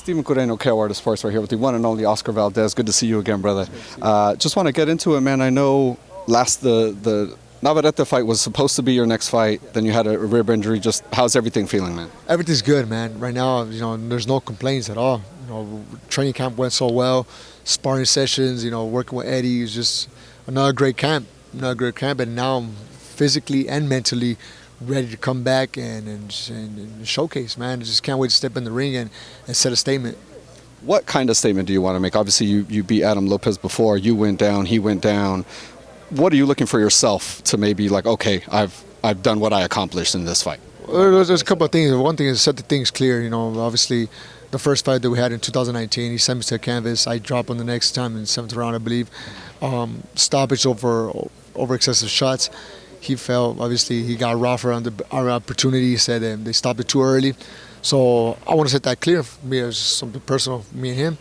Steven Coreno, KOR Sports, right here with the one and only Oscar Valdez. Good to see you again, brother. Just want to get into it, man. I know the Navarrete fight was supposed to be your next fight. Then you had a rib injury. Just how's everything feeling, man? Everything's good, man. Right now, there's no complaints at all. Training camp went so well. Sparring sessions, working with Eddie is just another great camp. And now I'm physically and mentally ready to come back and showcase, man. I just can't wait to step in the ring and set a statement. What kind of statement do you want to make? Obviously, you beat Adam Lopez before. You went down. He went down. What are you looking for yourself to maybe like, okay, I've done what I accomplished in this fight? Well, there's a couple of things. One thing is set the things clear. Obviously, the first fight that we had in 2019, he sent me to the canvas. I dropped him the next time in the 7th round, I believe. Stoppage over excessive shots. He felt, obviously, he got rough around our opportunity. He said they stopped it too early. So I want to set that clear for me. It's something personal for me and him.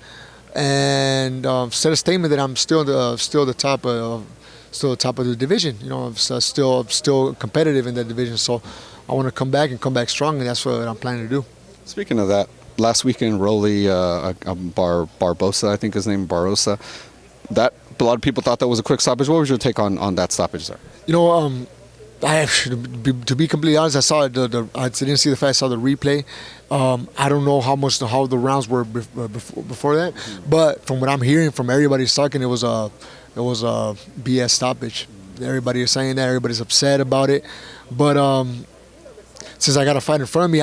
And set a statement that I'm still the top of the division. I'm still competitive in that division. So I want to come back strong, and that's what I'm planning to do. Speaking of that, last weekend, Rolly Barbosa, I think his name, Barbosa, that a lot of people thought that was a quick stoppage. What was your take on that stoppage there? To be completely honest, I saw I didn't see the fight. I saw the replay. I don't know how the rounds were before that, but from what I'm hearing from everybody's talking, it was a BS stoppage. Everybody is saying that. Everybody's upset about it, but since I got a fight in front of me,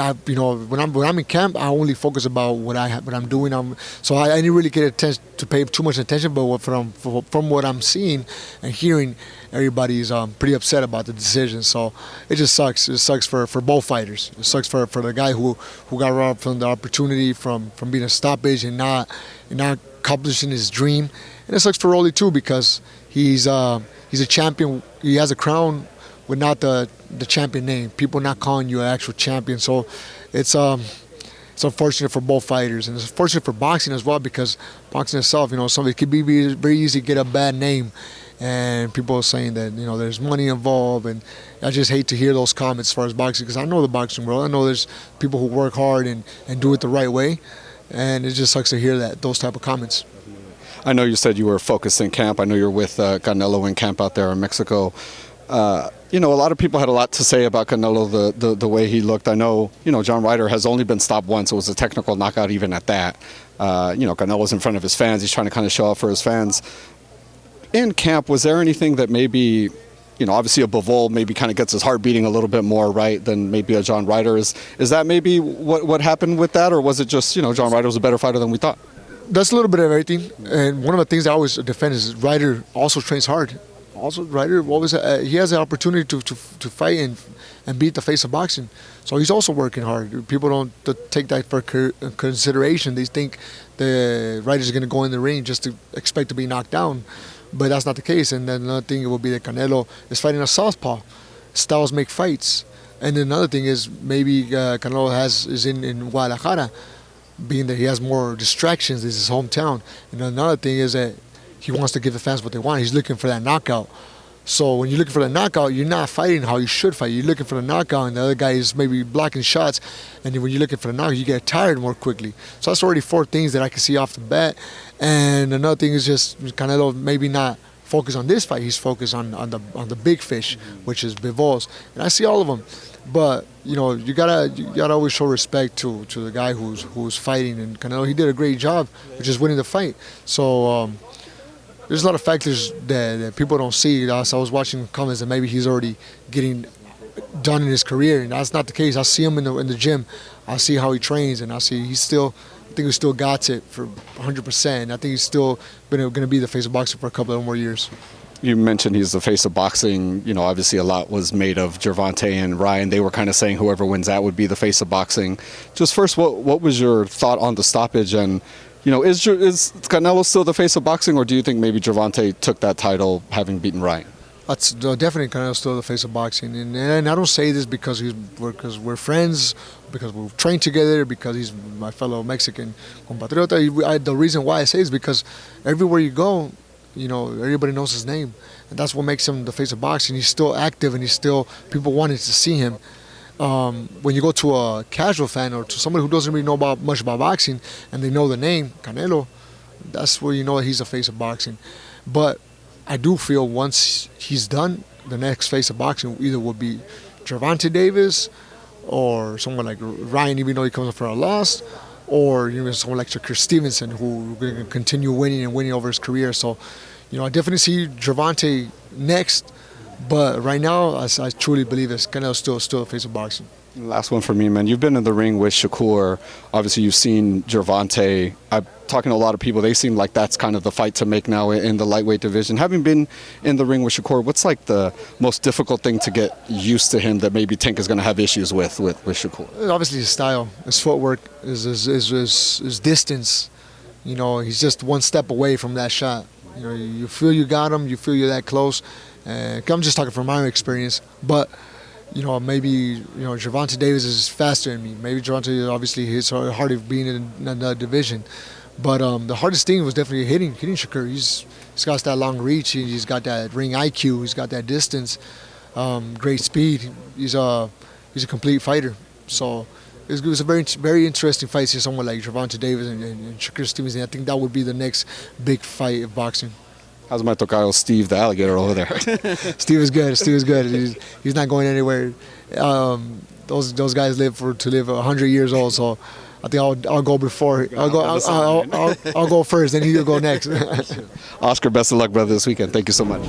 when I'm in camp, I only focus about what I'm doing. So I didn't really get to pay too much attention. But from what I'm seeing and hearing, everybody's pretty upset about the decision. So it just sucks. It sucks for both fighters. It sucks for the guy who got robbed from the opportunity from being a stoppage and not accomplishing his dream. And it sucks for Rolly too, because he's a champion. He has a crown with not the champion name. People not calling you an actual champion. So it's unfortunate for both fighters, and it's unfortunate for boxing as well, because boxing itself, somebody could be very easy to get a bad name, and people are saying that there's money involved, and I just hate to hear those comments as far as boxing, because I know the boxing world. I know there's people who work hard and do it the right way, and it just sucks to hear those type of comments. I know you said you were focused in camp. I know you're with Canelo in camp out there in Mexico. A lot of people had a lot to say about Canelo, the way he looked. I know, John Ryder has only been stopped once. It was a technical knockout even at that. Canelo's in front of his fans. He's trying to kind of show off for his fans. In camp, was there anything that maybe, obviously a Bivol maybe kind of gets his heart beating a little bit more, right, than maybe a John Ryder? Is that maybe what happened with that, or was it just, John Ryder was a better fighter than we thought? That's a little bit of everything. And one of the things I always defend is Ryder also trains hard. Also, Ryder always he has the opportunity to fight and beat the face of boxing. So he's also working hard. People don't take that for consideration. They think the Ryder's going to go in the ring just to expect to be knocked down, but that's not the case. And then another thing will be that Canelo is fighting a southpaw. Styles make fights. And then another thing is maybe Canelo is in Guadalajara, being that he has more distractions. This is his hometown. And another thing is that he wants to give the fans what they want. He's looking for that knockout. So when you're looking for the knockout, you're not fighting how you should fight. You're looking for the knockout, and the other guy is maybe blocking shots. And then when you're looking for the knockout, you get tired more quickly. So that's already 4 things that I can see off the bat. And another thing is just Canelo maybe not focus on this fight. He's focused on the big fish, which is Bivol. And I see all of them. But you gotta always show respect to the guy who's fighting. And Canelo, he did a great job of just winning the fight. So there's a lot of factors that people don't see. I was watching comments that maybe he's already getting done in his career, and that's not the case. I see him in the gym. I see how he trains, and I think he still got it for 100%. I think he's still going to be the face of boxing for a couple of more years. You mentioned he's the face of boxing. Obviously a lot was made of Gervonta and Ryan. They were kind of saying whoever wins that would be the face of boxing. Just first, what was your thought on the stoppage? And is Canelo still the face of boxing, or do you think maybe Gervonta took that title having beaten Ryan? That's definitely Canelo still the face of boxing, and I don't say this because we're friends, because we've trained together, because he's my fellow Mexican compatriota. The reason why I say is because everywhere you go, everybody knows his name, and that's what makes him the face of boxing. He's still active, and people wanted to see him. when you go to a casual fan or to somebody who doesn't really know much about boxing and they know the name Canelo, that's where you know that he's the face of boxing. But I do feel once he's done, the next face of boxing either will be Gervonta Davis or someone like Ryan, even though he comes up for a loss, or someone like Shakur Stevenson who going to continue winning and winning over his career. So, I definitely see Gervonta next. But right now, I truly believe it's Canelo's still the face of boxing. Last one for me, man. You've been in the ring with Shakur. Obviously, you've seen Gervonta. I'm talking to a lot of people. They seem like that's kind of the fight to make now in the lightweight division. Having been in the ring with Shakur, what's like the most difficult thing to get used to him that maybe Tank is going to have issues with Shakur? Obviously, his style, his footwork, his distance. He's just one step away from that shot. You feel you got him. You feel you're that close. I'm just talking from my experience, but maybe Gervonta Davis is faster than me. Maybe Gervonta obviously hits hard of being in another division, but the hardest thing was definitely hitting Shakur. He's got that long reach. He's got that ring IQ. He's got that distance, great speed. He's a complete fighter. So it was a very interesting fight to see someone like Gervonta Davis and Shakur Stevenson. I think that would be the next big fight of boxing. How's my tocayo Steve the alligator over there? Steve is good. He's not going anywhere. Those guys live 100 years old. So I think I'll go before. I'll go first, then he'll go next. Oscar, best of luck, brother, this weekend. Thank you so much.